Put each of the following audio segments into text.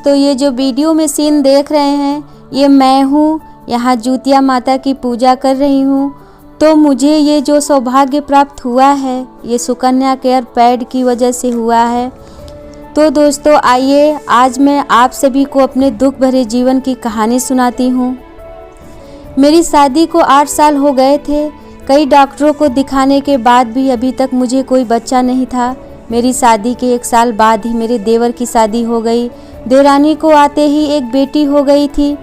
तो ये जो वीडियो में सीन देख रहे हैं, ये मैं हूँ, यहाँ जूतिया माता की पूजा कर रही हूँ। तो मुझे ये जो सौभाग्य प्राप्त हुआ है, ये सुकन्या केयर पैड की वजह से हुआ है। तो दोस्तों आइए, आज मैं आप सभी को अपने दुख भरे जीवन की कहानी सुनाती हूँ। मेरी शादी को 8 साल हो गए थे। कई डॉक्टरों को दिखाने के बाद भी अभी तक मुझे कोई बच्चा नहीं था। मेरी शादी के 1 साल बाद ही मेरे देवर की शादी हो गई। देवरानी को आते ही एक बेटी हो गई थी।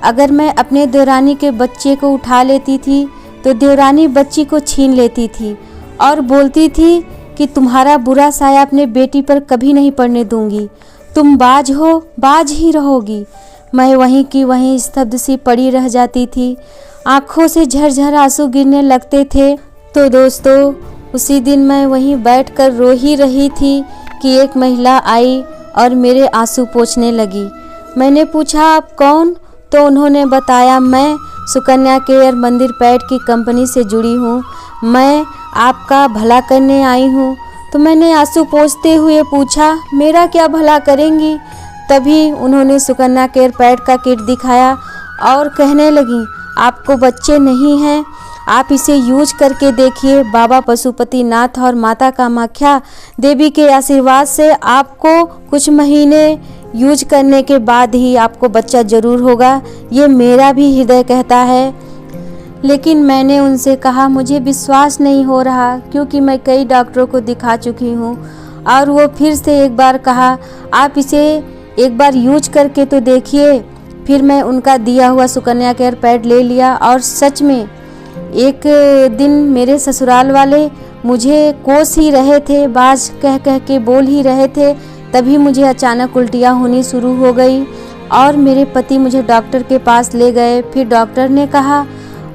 अगर मैं अपने देवरानी के बच्चे को उठा लेती थी तो देवरानी बच्ची को छीन लेती थी और बोलती थी कि तुम्हारा बुरा साया अपने बेटी पर कभी नहीं पड़ने दूंगी, तुम बाज हो, बाज ही रहोगी। मैं वहीं की वहीं स्तब्ध सी पड़ी रह जाती थी। आँखों से झरझर आंसू गिरने लगते थे। तो दोस्तों उसी दिन मैं वहीं बैठकर रो ही रही थी कि एक महिला आई और मेरे आंसू पोंछने लगी। मैंने पूछा आप कौन? तो उन्होंने बताया मैं सुकन्या केयर मंदिर पैड की कंपनी से जुड़ी हूँ, मैं आपका भला करने आई हूँ। तो मैंने आंसू पोंछते हुए पूछा मेरा क्या भला करेंगी? तभी उन्होंने सुकन्या केयर पैड का किट दिखाया और कहने लगी आपको बच्चे नहीं हैं, आप इसे यूज करके देखिए। बाबा पशुपति नाथ और माता कामाख्या देवी के आशीर्वाद से आपको कुछ महीने यूज करने के बाद ही आपको बच्चा ज़रूर होगा, ये मेरा भी हृदय कहता है। लेकिन मैंने उनसे कहा मुझे विश्वास नहीं हो रहा, क्योंकि मैं कई डॉक्टरों को दिखा चुकी हूँ। और वो फिर से एक बार कहा आप इसे एक बार यूज करके तो देखिए। फिर मैं उनका दिया हुआ सुकन्या केयर पैड ले लिया और सच में एक दिन मेरे ससुराल वाले मुझे कोस ही रहे थे, बाज कह कह के बोल ही रहे थे। तभी मुझे अचानक उल्टियाँ होनी शुरू हो गई और मेरे पति मुझे डॉक्टर के पास ले गए। फिर डॉक्टर ने कहा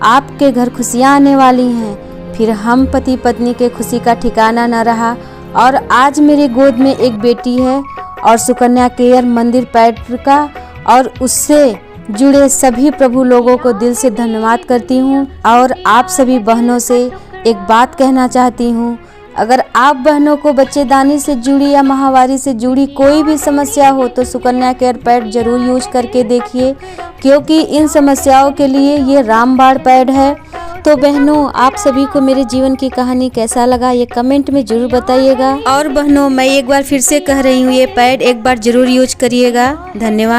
आपके घर खुशियाँ आने वाली हैं। फिर हम पति पत्नी के खुशी का ठिकाना न रहा और आज मेरे गोद में एक बेटी है। और सुकन्या केयर मंदिर पैड का और उससे जुड़े सभी प्रभु लोगों को दिल से धन्यवाद करती हूँ। और आप सभी बहनों से एक बात कहना चाहती हूँ, अगर आप बहनों को बच्चेदानी से जुड़ी या माहवारी से जुड़ी कोई भी समस्या हो तो सुकन्या केयर पैड जरूर यूज करके देखिए, क्योंकि इन समस्याओं के लिए ये रामबाण पैड है। तो बहनों आप सभी को मेरे जीवन की कहानी कैसा लगा ये कमेंट में जरूर बताइएगा। और बहनों मैं एक बार फिर से कह रही हूँ, ये पैड एक बार जरूर यूज करिएगा। धन्यवाद।